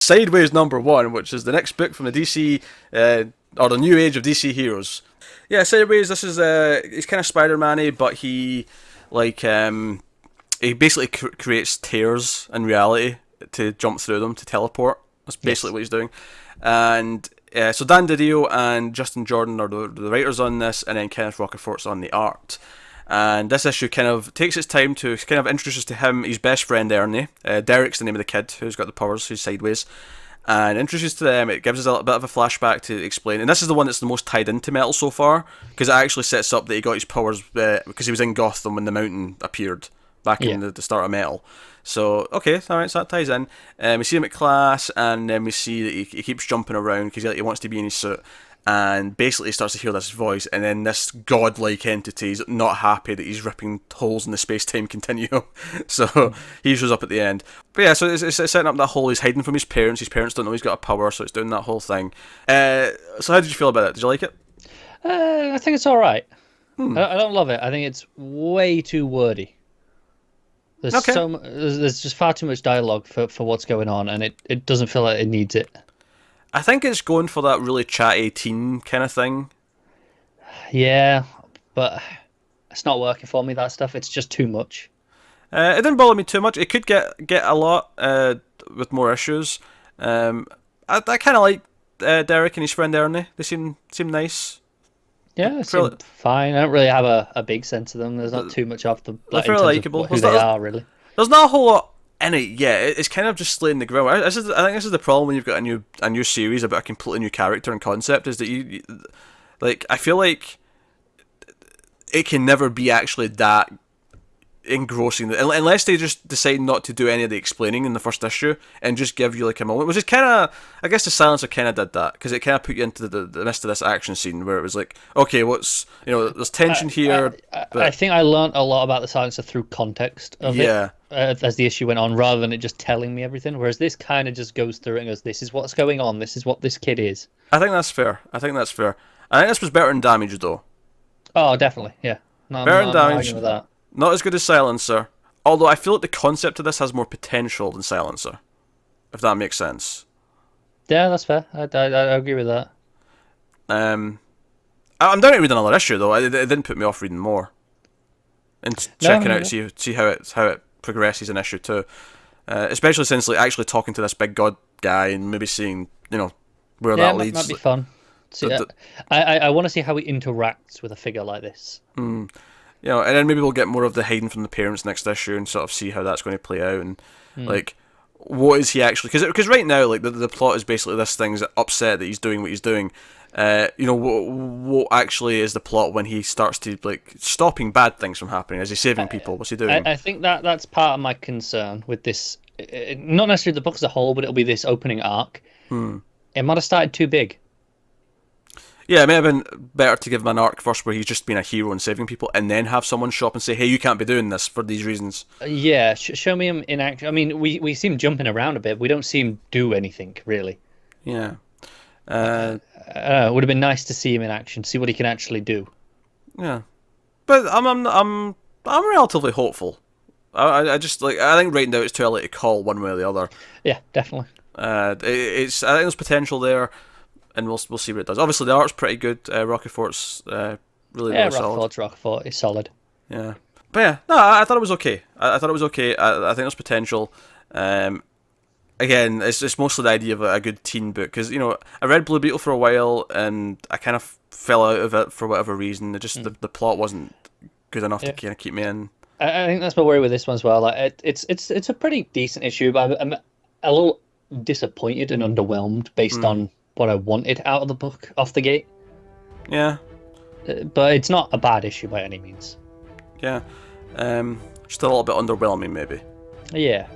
Sideways #1, which is the next book from the DC, or the new age of DC heroes. Yeah, Sideways, this is, he's kind of Spider-Man-y, but he, like, he basically creates tears in reality to jump through them, to teleport. That's basically what he's doing. And so Dan Didio and Justin Jordan are the writers on this, and then Kenneth Rocafort's on the art. And this issue kind of takes its time to kind of introduce us to him, his best friend Ernie. Derek's the name of the kid who's got the powers, who's Sideways. And introduces to them, it gives us a little bit of a flashback to explain. And this is the one that's the most tied into Metal so far, because it actually sets up that he got his powers because he was in Gotham when the Mountain appeared back in the start of Metal. So, okay, alright, so that ties in. We see him at class, and then we see that he keeps jumping around because he wants to be in his suit. And basically he starts to hear this voice, and then this godlike entity is not happy that he's ripping holes in the space-time continuum. So he shows up at the end. But yeah, so it's setting up that hole. He's hiding from his parents. His parents don't know he's got a power, so it's doing that whole thing. So how did you feel about it? Did you like it? I think it's alright. I don't love it. I think it's way too wordy. There's there's just far too much dialogue for what's going on, and it doesn't feel like it needs it. I think it's going for that really chatty teen kind of thing. Yeah, but it's not working for me, that stuff. It's just too much. It didn't bother me too much. It could get a lot with more issues. I kind of like Derek and his friend Ernie. They seem nice. Yeah, it seemed fine. I don't really have a big sense of them. There's not too much of them. They're fairly likeable. Who they are, really. There's not a whole lot in it, yeah. It's kind of just slaying the ground. I think this is the problem when you've got a new series about a completely new character and concept, is that you like, I feel like it can never be actually that engrossing, unless they just decide not to do any of the explaining in the first issue and just give you like a moment, which is kind of, I guess the Silencer kind of did that, because it kind of put you into the midst of this action scene where it was like, okay, what's, there's tension here. I think I learned a lot about the Silencer through context of it as the issue went on, rather than it just telling me everything, whereas this kind of just goes through it and goes, this is what's going on, this is what this kid is. I think that's fair. I think this was better than Damage, though. Oh, definitely, yeah. Better than Damage. With that. Not as good as Silencer, although I feel like the concept of this has more potential than Silencer, if that makes sense. Yeah, that's fair. I agree with that. I'm down to read another issue, though. It didn't put me off reading more. And checking out, see how it progresses in issue 2. Especially since like actually talking to this big god guy and maybe seeing, where that leads. Might be fun. See, I want to see how he interacts with a figure like this. And then maybe we'll get more of the hiding from the parents next issue and sort of see how that's going to play out, and like, what is he actually? Because right now, like, the plot is basically this thing's upset that he's doing what he's doing. What actually is the plot when he starts to like stopping bad things from happening? Is he saving people? What's he doing? I think that's part of my concern with this. Not necessarily the book as a whole, but it'll be this opening arc. It might have started too big. Yeah, it may have been better to give him an arc first where he's just been a hero and saving people, and then have someone show up and say, hey, you can't be doing this for these reasons. Yeah, show me him in action. I mean, we see him jumping around a bit. We don't see him do anything, really. Yeah. It would have been nice to see him in action, see what he can actually do. Yeah. But I'm relatively hopeful. I just, like, I think right now it's too early to call one way or the other. Yeah, definitely. I think there's potential there. And we'll see what it does. Obviously, the art's pretty good. Rockefort's really solid. Rockefort is solid. Yeah, but yeah, no, I thought it was okay. I thought it was okay. I think there's potential. Again, it's mostly the idea of a good teen book, because I read Blue Beetle for a while and I kind of fell out of it for whatever reason. It just the plot wasn't good enough to kind of keep me in. I think that's my worry with this one as well. Like, it's a pretty decent issue, but I'm a little disappointed and underwhelmed based on what I wanted out of the book off the gate. Yeah. But it's not a bad issue by any means. Yeah. Just a little bit underwhelming, maybe. Yeah.